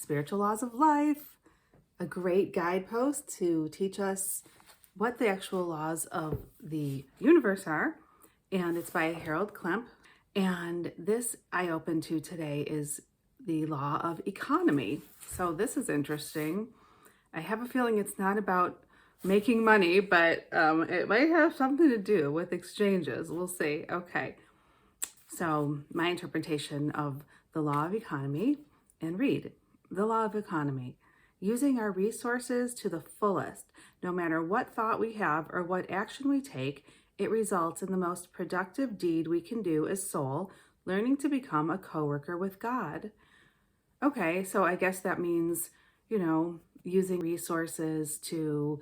Spiritual Laws of Life, a great guidepost to teach us what the actual laws of the universe are. And it's by Harold Klemp. And this I open to today is the law of economy. So this is interesting. I have a feeling it's not about making money, but it might have something to do with exchanges. We'll see. Okay. So my interpretation of the law of economy, and read the law of economy. Using our resources to the fullest, no matter what thought we have or what action we take, it results in the most productive deed we can do as soul, learning to become a co-worker with God. Okay, so I guess that means, using resources to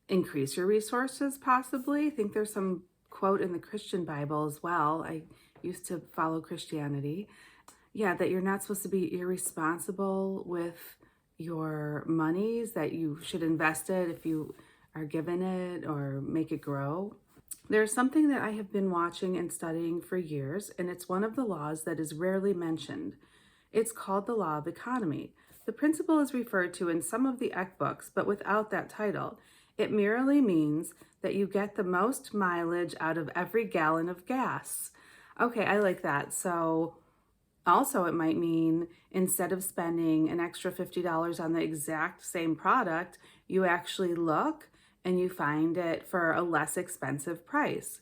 increase your resources, possibly. I think there's some quote in the Christian Bible as well. I used to follow Christianity. Yeah, that you're not supposed to be irresponsible with your monies, that you should invest it if you are given it or make it grow. There's something that I have been watching and studying for years, and it's one of the laws that is rarely mentioned. It's called the law of economy. The principle is referred to in some of the Eck books, but without that title. It merely means that you get the most mileage out of every gallon of gas. Okay, I like that. So also, it might mean instead of spending an extra $50 on the exact same product, you actually look and you find it for a less expensive price.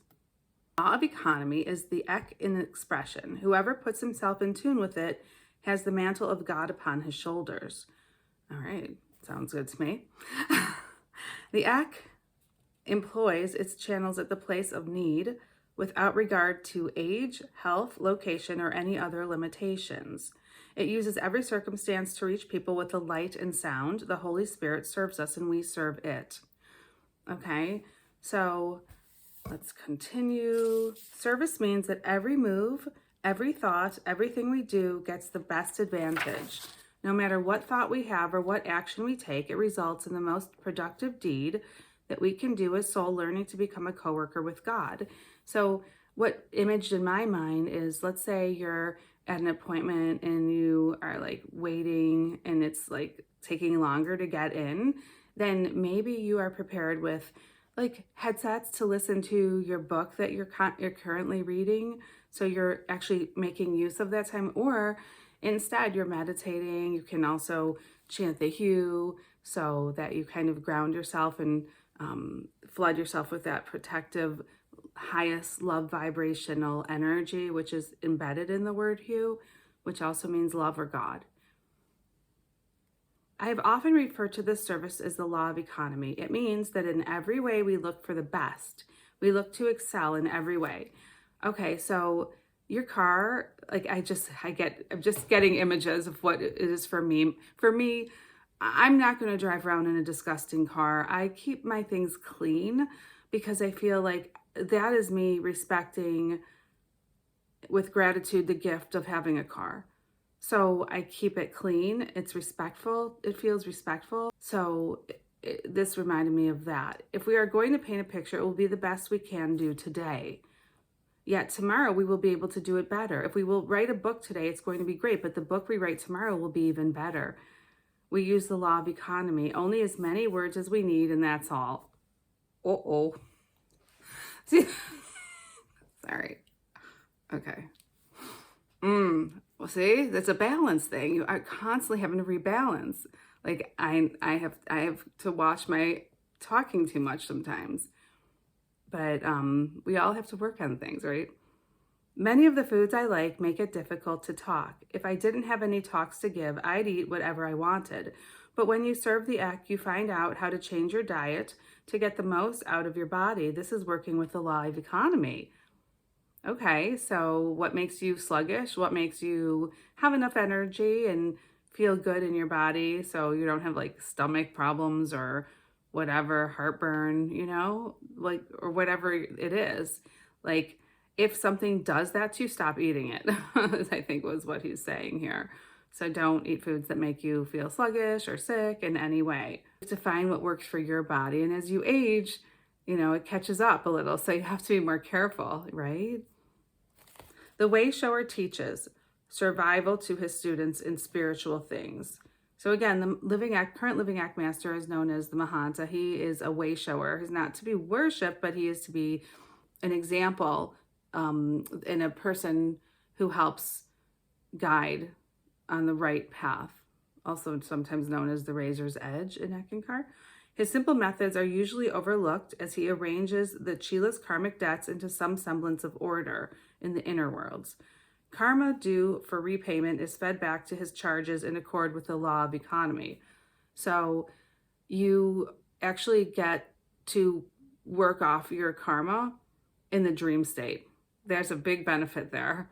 Law of economy is the Eck in expression. Whoever puts himself in tune with it has the mantle of God upon his shoulders. All right, sounds good to me. The Eck employs its channels at the place of need, without regard to age, health, location, or any other limitations. It uses every circumstance to reach people with the light and sound. The Holy Spirit serves us and we serve it. Okay, so let's continue. Service means that every move, every thought, everything we do gets the best advantage. No matter what thought we have or what action we take, it results in the most productive deed that we can do as soul, learning to become a co-worker with God. So what imaged in my mind is, let's say you're at an appointment and you are like waiting and it's like taking longer to get in, then maybe you are prepared with like headsets to listen to your book that you're currently reading. So you're actually making use of that time, or instead you're meditating. You can also chant the hue so that you kind of ground yourself and flood yourself with that protective, highest love vibrational energy, which is embedded in the word hue, which also means love or God. I have often referred to this service as the law of economy. It means that in every way we look for the best. We look to excel in every way. Okay, so your car, like I'm just getting images of what it is for me. For me, I'm not going to drive around in a disgusting car. I keep my things clean because I feel like that is me respecting with gratitude the gift of having a car. So I keep it clean. It's respectful. It feels respectful. So this reminded me of that. If we are going to paint a picture, it will be the best we can do today. Yet tomorrow we will be able to do it better. If we will write a book today, it's going to be great, but the book we write tomorrow will be even better. We use the law of economy, only as many words as we need, and that's all. See, sorry. Okay. Well, see, that's a balance thing. You are constantly having to rebalance. Like I have to watch my talking too much sometimes. But we all have to work on things, right? Many of the foods I like make it difficult to talk. If I didn't have any talks to give, I'd eat whatever I wanted. But when you serve the Eck, you find out how to change your diet to get the most out of your body. This is working with the law of economy. Okay, so what makes you sluggish? What makes you have enough energy and feel good in your body so you don't have like stomach problems or whatever, heartburn, like, or whatever it is. Like, if something does that to you, stop eating it, I think was what he's saying here. So don't eat foods that make you feel sluggish or sick in any way. To find what works for your body. And as you age, it catches up a little. So you have to be more careful, right? The way shower teaches survival to his students in spiritual things. So again, the current living act master is known as the Mahanta. He is a way shower. He's not to be worshipped, but he is to be an example and a person who helps guide on the right path, also sometimes known as the razor's edge in Eckankar. His simple methods are usually overlooked as he arranges the Chila's karmic debts into some semblance of order in the inner worlds. Karma due for repayment is fed back to his charges in accord with the law of economy. So you actually get to work off your karma in the dream state. There's a big benefit there.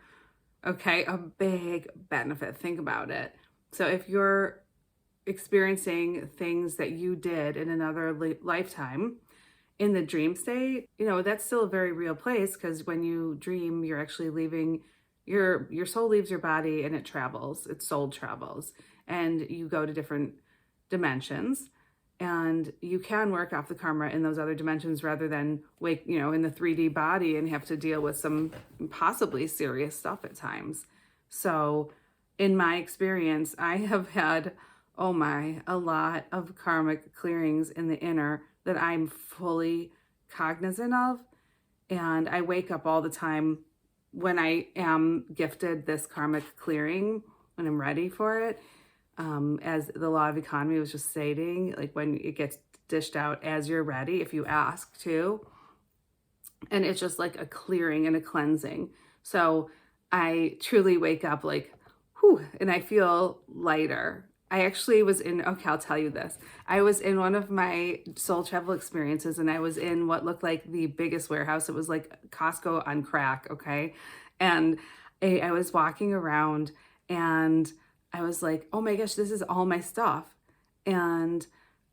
Okay, a big benefit. Think about it. So if you're experiencing things that you did in another lifetime in the dream state, you know, that's still a very real place, because when you dream, you're actually leaving, your soul leaves your body and it travels, its soul travels, and you go to different dimensions, and you can work off the karma in those other dimensions rather than wake, you know, in the 3D body and have to deal with some possibly serious stuff at times. So in my experience, I have had, oh my, a lot of karmic clearings in the inner that I'm fully cognizant of. And I wake up all the time when I am gifted this karmic clearing, when I'm ready for it. As the law of economy was just stating, like when it gets dished out as you're ready, if you ask to. And it's just like a clearing and a cleansing. So I truly wake up like, whew, and I feel lighter. I actually was in, okay, I'll tell you this. I was in one of my soul travel experiences, and I was in what looked like the biggest warehouse. It was like Costco on crack, okay? And I was walking around, and I was like, oh my gosh, this is all my stuff. And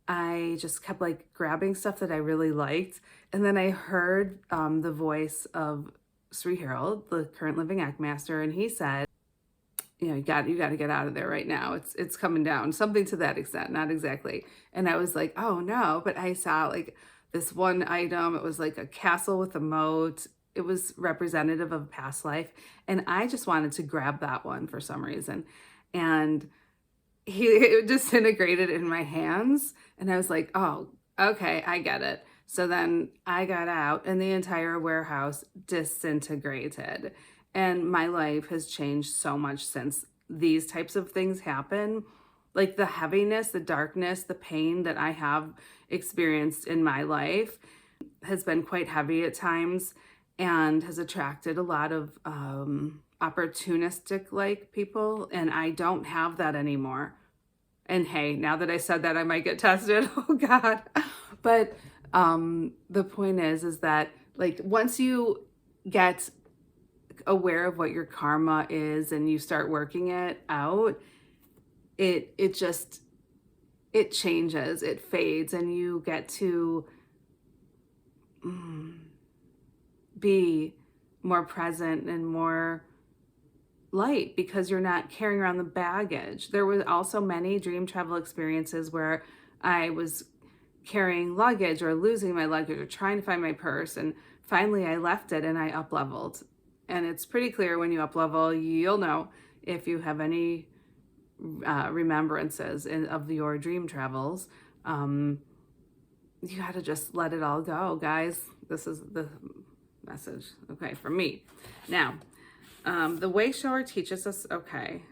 I just kept like grabbing stuff that I really liked. And then I heard the voice of Sri Harold, the current living act master, and he said, you know, you got to get out of there right now. It's coming down, something to that extent, not exactly. And I was like, oh no, but I saw like this one item. It was like a castle with a moat. It was representative of a past life. And I just wanted to grab that one for some reason. And it disintegrated in my hands. And I was like, oh, okay, I get it. So then I got out and the entire warehouse disintegrated. And my life has changed so much since these types of things happen. Like the heaviness, the darkness, the pain that I have experienced in my life has been quite heavy at times and has attracted a lot of opportunistic like people, and I don't have that anymore. And hey, now that I said that, I might get tested. Oh God. But the point is that like once you get aware of what your karma is and you start working it out, it changes, it fades, and you get to be more present and more light because you're not carrying around the baggage. There were also many dream travel experiences where I was carrying luggage or losing my luggage or trying to find my purse, and finally I left it and I up-leveled. And it's pretty clear when you up-level, you'll know if you have any remembrances of your dream travels. You got to just let it all go, guys. This is the message, okay, from me. Now, the way shower teaches us, okay,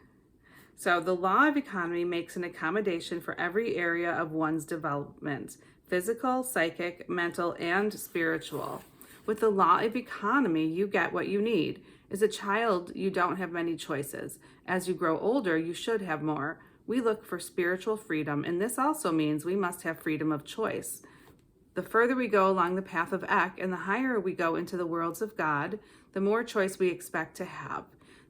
so the law of economy makes an accommodation for every area of one's development, physical, psychic, mental, and spiritual. With the law of economy, you get what you need. As a child, you don't have many choices. As you grow older, you should have more. We look for spiritual freedom, and this also means we must have freedom of choice. The further we go along the path of Ek and the higher we go into the worlds of God, the more choice we expect to have.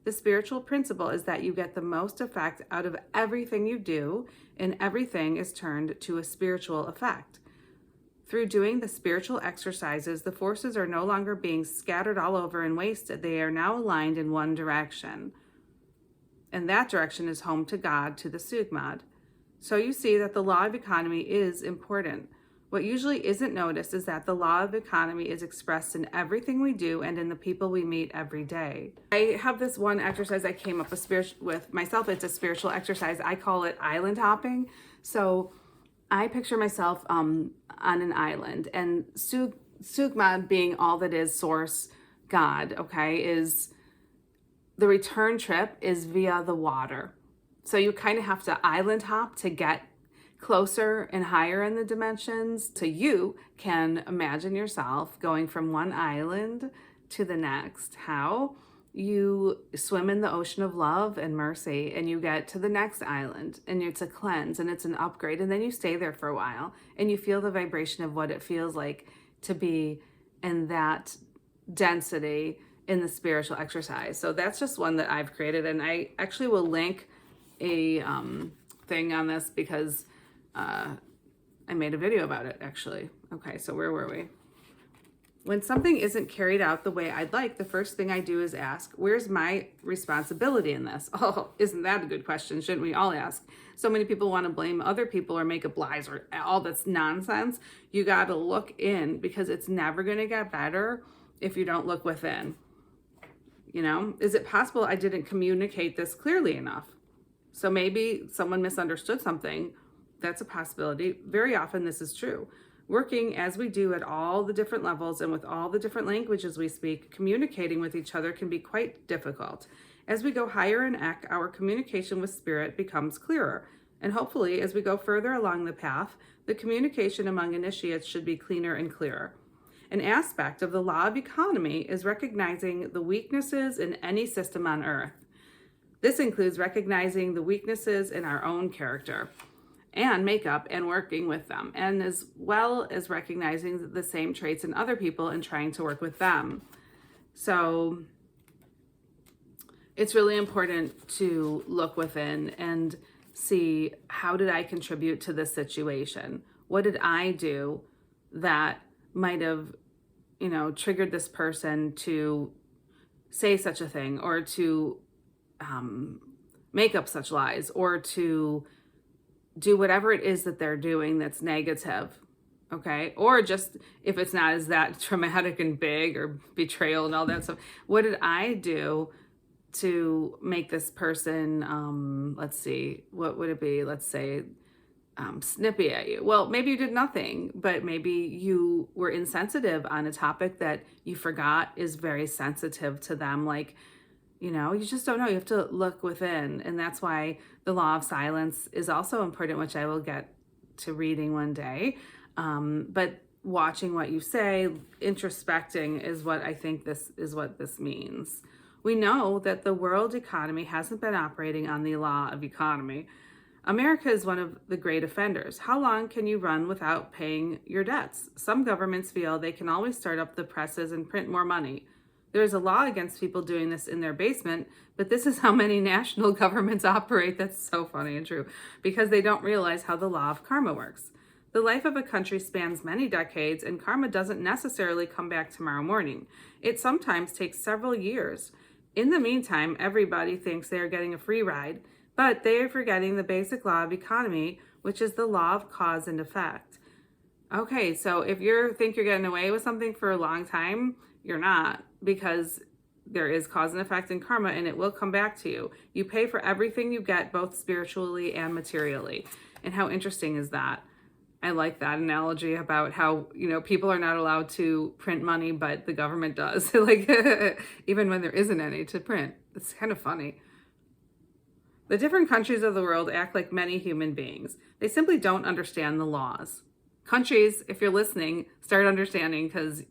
The spiritual principle is that you get the most effect out of everything you do, and everything is turned to a spiritual effect. Through doing the spiritual exercises, the forces are no longer being scattered all over and wasted. They are now aligned in one direction. And that direction is home to God, to the Sugmad. So you see that the law of economy is important. What usually isn't noticed is that the law of economy is expressed in everything we do and in the people we meet every day. I have this one exercise I came up with myself. It's a spiritual exercise. I call it island hopping. So I picture myself on an island, and Sugmad, being all that is source God, okay, is the return trip is via the water. So you kind of have to island hop to get closer and higher in the dimensions. So you can imagine yourself going from one island to the next. How? You swim in the ocean of love and mercy, and you get to the next island, and it's a cleanse and it's an upgrade, and then you stay there for a while and you feel the vibration of what it feels like to be in that density in the spiritual exercise. So that's just one that I've created, and I actually will link a thing on this because I made a video about it actually. Okay, so where were we? When something isn't carried out the way I'd like, the first thing I do is ask, where's my responsibility in this? Oh, isn't that a good question? Shouldn't we all ask? So many people want to blame other people or make up lies or all that's nonsense. You got to look in, because it's never going to get better if you don't look within. You know, is it possible I didn't communicate this clearly enough? So maybe someone misunderstood something. That's a possibility. Very often this is true. Working as we do at all the different levels and with all the different languages we speak, communicating with each other can be quite difficult. As we go higher in Ek, our communication with spirit becomes clearer. And hopefully, as we go further along the path, the communication among initiates should be cleaner and clearer. An aspect of the law of economy is recognizing the weaknesses in any system on Earth. This includes recognizing the weaknesses in our own character and makeup and working with them, and as well as recognizing the same traits in other people and trying to work with them. So it's really important to look within and see, how did I contribute to this situation? What did I do that might have, triggered this person to say such a thing, or to make up such lies, or to do whatever it is that they're doing that's negative, okay? Or just, if it's not as that traumatic and big, or betrayal and all that stuff, what did I do to make this person, let's see, what would it be? Let's say, snippy at you. Well, maybe you did nothing, but maybe you were insensitive on a topic that you forgot is very sensitive to them. Like, you just don't know. You have to look within. And that's why the law of silence is also important, which I will get to reading one day. But watching what you say, introspecting, is what I think this means. We know that the world economy hasn't been operating on the law of economy. America is one of the great offenders. How long can you run without paying your debts? Some governments feel they can always start up the presses and print more money. There is a law against people doing this in their basement, but this is how many national governments operate. That's so funny and true, because they don't realize how the law of karma works. The life of a country spans many decades, and karma doesn't necessarily come back tomorrow morning. It sometimes takes several years. In the meantime, everybody thinks they are getting a free ride, but they are forgetting the basic law of economy, which is the law of cause and effect. Okay, so if you think you're getting away with something for a long time, you're not, because there is cause and effect in karma, and it will come back to you. You pay for everything you get, both spiritually and materially. And how interesting is that? I like that analogy about how, people are not allowed to print money, but the government does. Like, even when there isn't any to print. It's kind of funny. The different countries of the world act like many human beings. They simply don't understand the laws. Countries, if you're listening, start understanding, because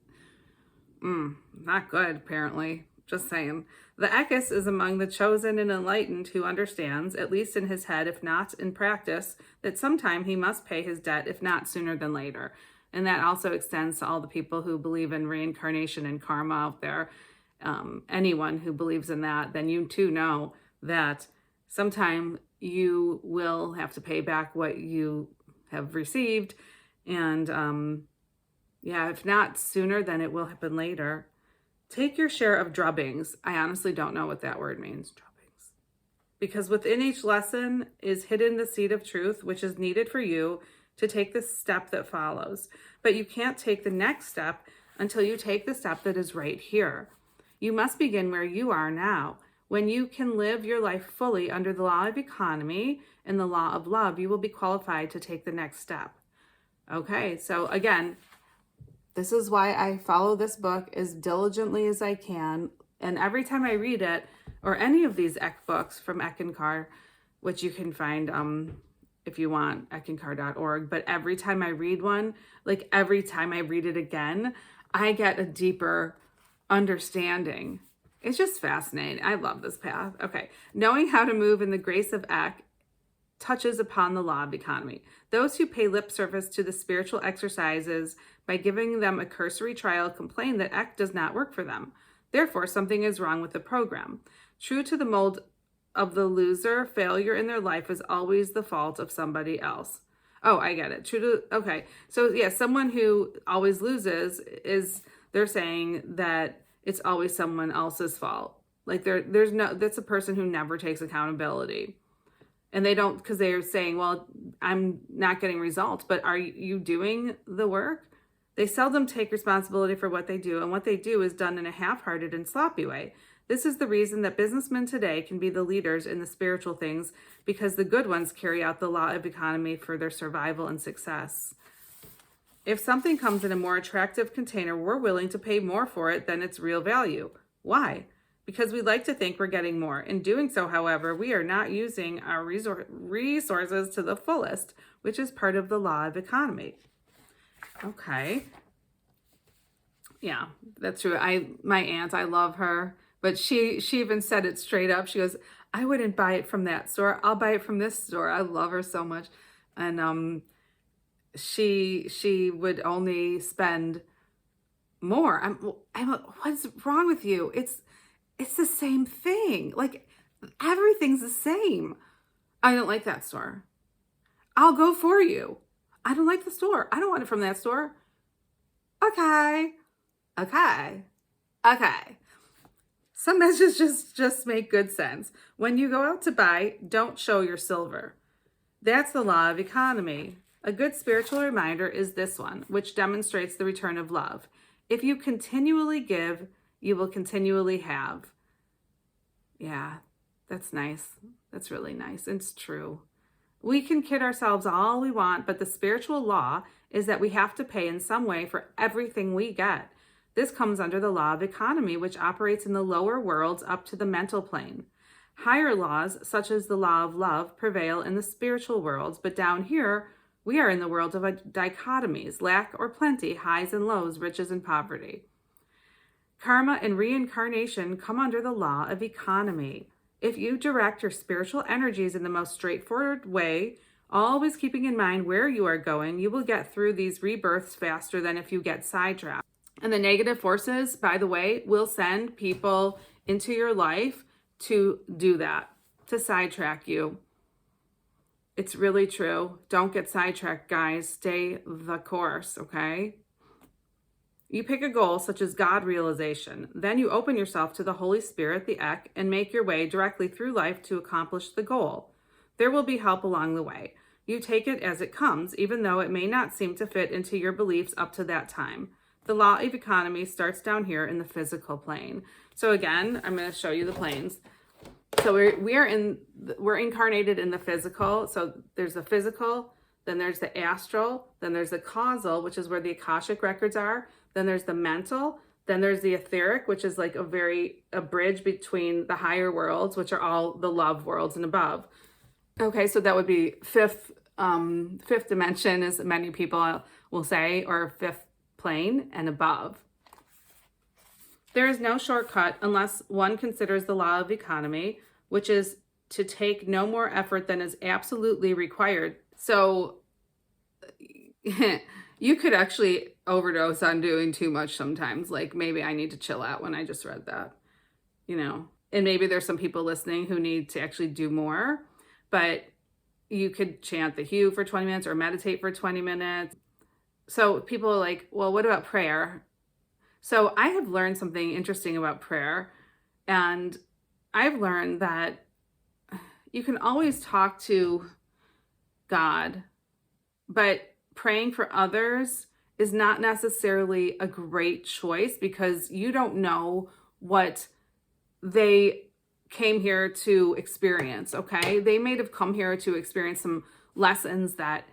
not good, apparently. Just saying. The Eckankar is among the chosen and enlightened who understands, at least in his head, if not in practice, that sometime he must pay his debt, if not sooner than later. And that also extends to all the people who believe in reincarnation and karma out there. Anyone who believes in that, then you too know that sometime you will have to pay back what you have received. And if not sooner, then it will happen later. Take your share of drubbings. I honestly don't know what that word means, drubbings. Because within each lesson is hidden the seed of truth, which is needed for you to take the step that follows. But you can't take the next step until you take the step that is right here. You must begin where you are now. When you can live your life fully under the law of economy and the law of love, you will be qualified to take the next step. Okay, so again, this is why I follow this book as diligently as I can. And every time I read it, or any of these books from Eckankar, which you can find if you want, eckankar.org. But every time I read one, like every time I read it again, I get a deeper understanding. It's just fascinating. I love this path. Okay. Knowing how to move in the grace of Ek touches upon the law of economy. Those who pay lip service to the spiritual exercises by giving them a cursory trial complain that Ek does not work for them. Therefore, something is wrong with the program. True to the mold of the loser, failure in their life is always the fault of somebody else. Oh, I get it. Okay. So yeah, someone who always loses they're saying that it's always someone else's fault. Like that's a person who never takes accountability. And they don't, because they're saying, well, I'm not getting results, but are you doing the work? They seldom take responsibility for what they do, and what they do is done in a half-hearted and sloppy way. This is the reason that businessmen today can be the leaders in the spiritual things, because the good ones carry out the law of economy for their survival and success. If something comes in a more attractive container, we're willing to pay more for it than its real value. Why? Because we like to think we're getting more. In doing so, however, we are not using our resources to the fullest, which is part of the law of economy. Okay. Yeah, that's true. My aunt, I love her. But she even said it straight up. She goes, I wouldn't buy it from that store. I'll buy it from this store. I love her so much. And she would only spend more. What's wrong with you? It's the same thing. Like, everything's the same. I don't like that store. I'll go for you. I don't like the store. I don't want it from that store. Okay. Some messages just make good sense. When you go out to buy, don't show your silver. That's the law of economy. A good spiritual reminder is this one, which demonstrates the return of love. If you continually give, you will continually have. Yeah, that's nice. That's really nice. It's true. We can kid ourselves all we want, but the spiritual law is that we have to pay in some way for everything we get. This comes under the law of economy, which operates in the lower worlds up to the mental plane. Higher laws, such as the law of love, prevail in the spiritual worlds, but down here, we are in the world of dichotomies, lack or plenty, highs and lows, riches and poverty. Karma and reincarnation come under the law of economy. If you direct your spiritual energies in the most straightforward way, always keeping in mind where you are going, you will get through these rebirths faster than if you get sidetracked. And the negative forces, by the way, will send people into your life to do that, to sidetrack you. It's really true. Don't get sidetracked, guys. Stay the course, okay? You pick a goal such as God realization. Then you open yourself to the Holy Spirit, the Ek, and make your way directly through life to accomplish the goal. There will be help along the way. You take it as it comes, even though it may not seem to fit into your beliefs up to that time. The law of economy starts down here in the physical plane. So again, I'm going to show you the planes. So we're incarnated in the physical. So there's the physical, then there's the astral, then there's the causal, which is where the Akashic records are. Then there's the mental, then there's the etheric, which is like a bridge between the higher worlds, which are all the love worlds and above. Okay, so that would be fifth dimension, as many people will say, or fifth plane and above. There is no shortcut unless one considers the law of economy, which is to take no more effort than is absolutely required. So you could actually overdose on doing too much sometimes. Like, maybe I need to chill out when I just read that, and maybe there's some people listening who need to actually do more, but you could chant the hue for 20 minutes or meditate for 20 minutes. So people are like, well, what about prayer? So I have learned something interesting about prayer, and I've learned that you can always talk to God But praying for others is not necessarily a great choice because you don't know what they came here to experience, okay? They may have come here to experience some lessons that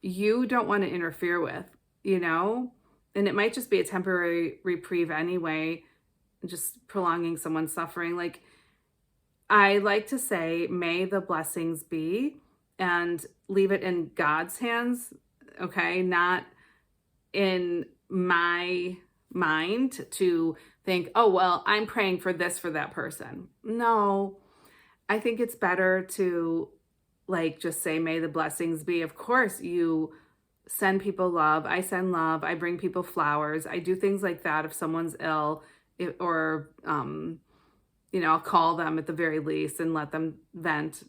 you don't want to interfere with, you know? And it might just be a temporary reprieve anyway, just prolonging someone's suffering. Like, I like to say, may the blessings be, and leave it in God's hands, okay? Not in my mind to think, oh, well, I'm praying for this for that person. No, I think it's better to like just say, may the blessings be. Of course, you send people love. I send love. I bring people flowers. I do things like that if someone's ill, or, I'll call them at the very least and let them vent.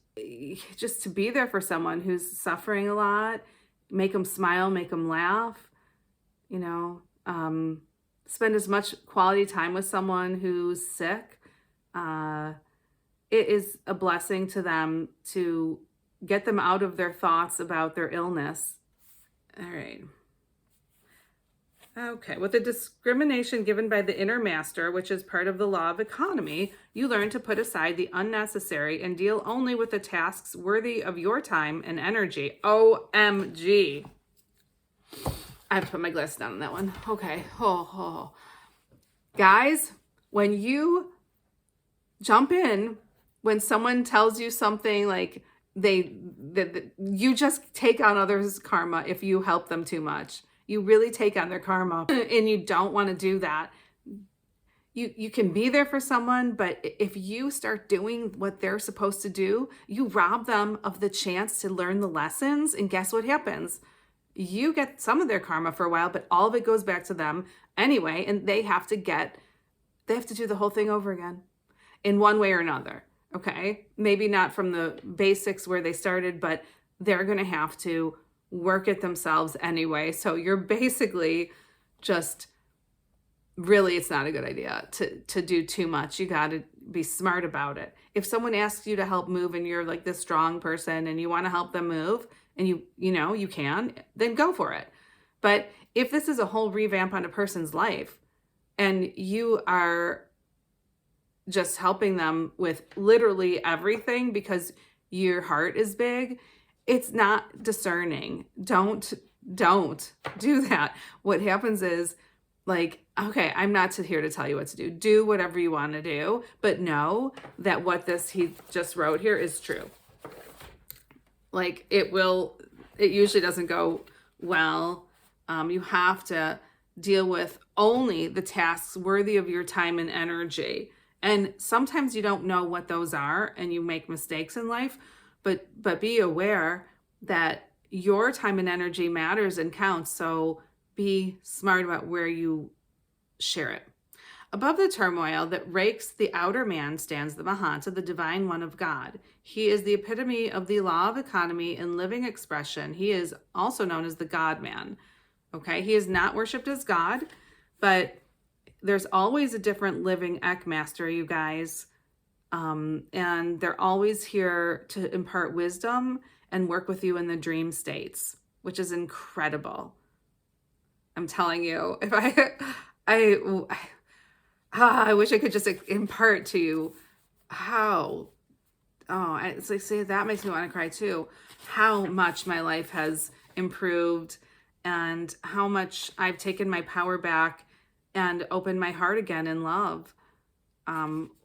Just to be there for someone who's suffering a lot, make them smile, make them laugh, spend as much quality time with someone who's sick. It is a blessing to them to get them out of their thoughts about their illness. All right. Okay, with the discrimination given by the inner master, which is part of the law of economy, you learn to put aside the unnecessary and deal only with the tasks worthy of your time and energy. OMG. I have to put my glasses down on that one. Okay. Guys, when you jump in, when someone tells you something like you just take on others' karma if you help them too much. You really take on their karma, and you don't want to do that. You can be there for someone, but if you start doing what they're supposed to do, you rob them of the chance to learn the lessons, and guess what happens? You get some of their karma for a while, but all of it goes back to them anyway, and they have to do the whole thing over again in one way or another. Okay, maybe not from the basics where they started, but they're going to have to work it themselves anyway. So you're basically just really, it's not a good idea to do too much. You got to be smart about it. If someone asks you to help move and you're like this strong person and you want to help them move and you can, then go for it. But if this is a whole revamp on a person's life and you are just helping them with literally everything because your heart is big, it's not discerning. Don't do that. What happens is, like, okay, I'm not here to tell you what to do. Do whatever you want to do, but know that what he just wrote here is true. Like, it usually doesn't go well. You have to deal with only the tasks worthy of your time and energy. And sometimes you don't know what those are and you make mistakes in life, but be aware that your time and energy matters and counts. So be smart about where you share it. Above the turmoil that rakes the outer man stands the Mahanta, the divine one of God. He is the epitome of the law of economy in living expression. He is also known as the God-man. Okay, he is not worshipped as God, but there's always a different living Ek master, you guys. And they're always here to impart wisdom and work with you in the dream states, which is incredible. I'm telling you, if I wish I could just impart to you it's like, see, that makes me want to cry too, how much my life has improved and how much I've taken my power back and opened my heart again in love,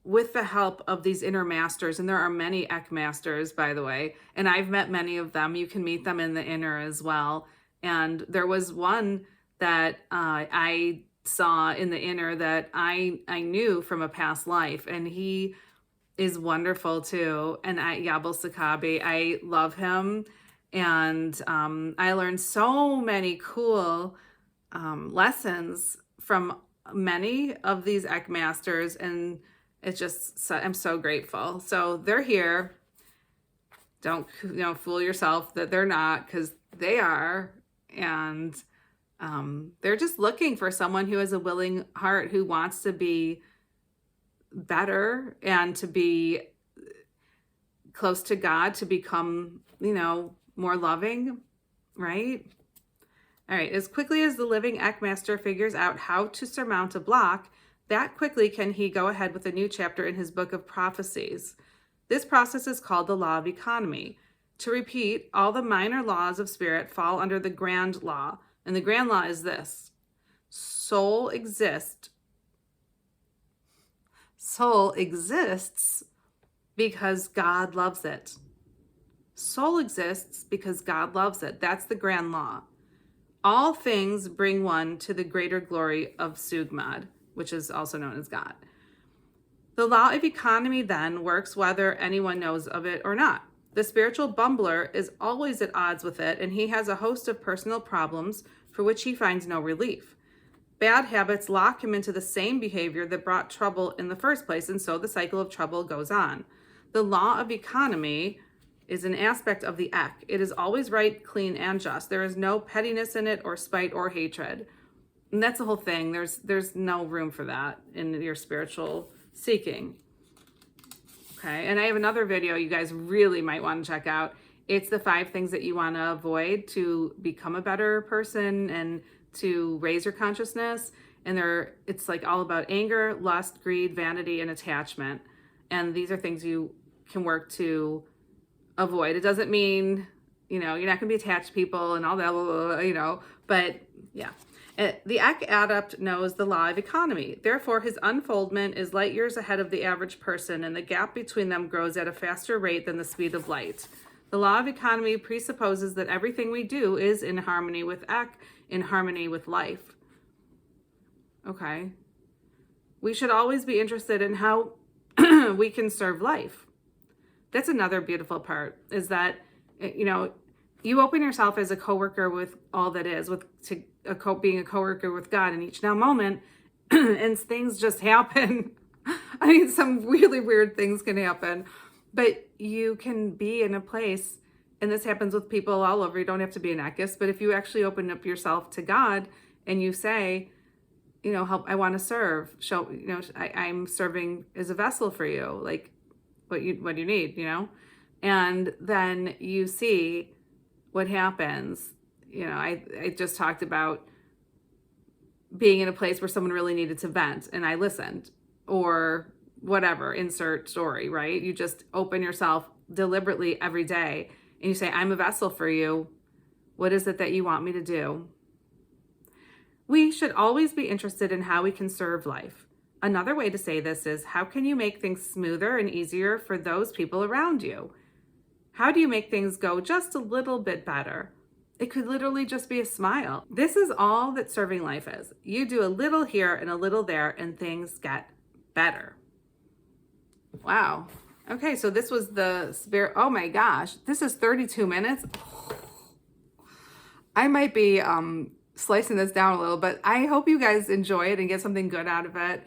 with the help of these inner masters. And there are many Ek masters, by the way, and I've met many of them. You can meet them in the inner as well. And there was one that I saw in the inner that I knew from a past life, and he is wonderful too. And Yabel Sakabi, I love him. And I learned so many cool lessons from many of these Ek masters, and it's just, I'm so grateful. So they're here. Don't fool yourself that they're not, because they are. And they're just looking for someone who has a willing heart, who wants to be better and to be close to God, to become, more loving. right? All right, as quickly as the living Eckmaster figures out how to surmount a block, that quickly can he go ahead with a new chapter in his book of prophecies. This process is called the law of economy. To repeat, all the minor laws of spirit fall under the grand law, and the grand law is this: soul exists because God loves it. Soul exists because God loves it. That's the grand law. All things bring one to the greater glory of Sugmad, which is also known as God. The law of economy then works whether anyone knows of it or not. The spiritual bumbler is always at odds with it, and he has a host of personal problems for which he finds no relief. Bad habits lock him into the same behavior that brought trouble in the first place, and so the cycle of trouble goes on. The law of economy is an aspect of the Ek. It is always right, clean, and just. There is no pettiness in it or spite or hatred. And that's the whole thing. There's no room for that in your spiritual seeking. Okay, and I have another video you guys really might want to check out. It's the 5 things that you want to avoid to become a better person and to raise your consciousness. And it's like all about anger, lust, greed, vanity, and attachment. And these are things you can work to avoid. It doesn't mean, you're not going to be attached to people and all that, but yeah. The Ek adept knows the law of economy. Therefore, his unfoldment is light years ahead of the average person, and the gap between them grows at a faster rate than the speed of light. The law of economy presupposes that everything we do is in harmony with Ek, in harmony with life. Okay. We should always be interested in how we can serve life. That's another beautiful part, is that, you open yourself as a coworker with all that is, being a coworker with God in each now moment, and things just happen. I mean, some really weird things can happen, but you can be in a place, and this happens with people all over. You don't have to be an Eckist, but if you actually open up yourself to God and you say, help, I want to serve. I'm serving as a vessel for you. Like, what do you need, And then you see what happens. I just talked about being in a place where someone really needed to vent and I listened, or whatever, insert story, right? You just open yourself deliberately every day and you say, I'm a vessel for you. What is it that you want me to do? We should always be interested in how we can serve life. Another way to say this is, how can you make things smoother and easier for those people around you? How do you make things go just a little bit better? It could literally just be a smile. This is all that serving life is. You do a little here and a little there and things get better. Wow. Okay, so this was the spirit. Oh my gosh, this is 32 minutes. I might be slicing this down a little, but I hope you guys enjoy it and get something good out of it.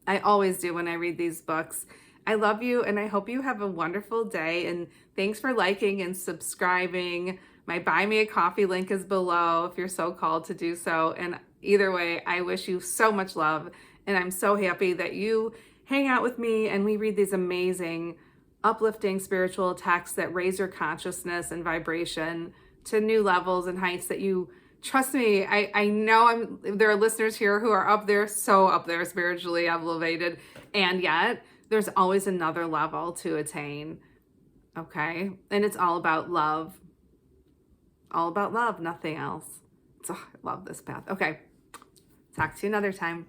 I always do when I read these books. I love you, and I hope you have a wonderful day, and thanks for liking and subscribing. My Buy Me a Coffee link is below if you're so called to do so. And either way, I wish you so much love, and I'm so happy that you hang out with me and we read these amazing, uplifting spiritual texts that raise your consciousness and vibration to new levels and heights that you, trust me, I know there are listeners here who are up there, so up there, spiritually elevated, and yet there's always another level to attain, okay? And it's all about love. All about love, nothing else. So I love this path. Okay, talk to you another time.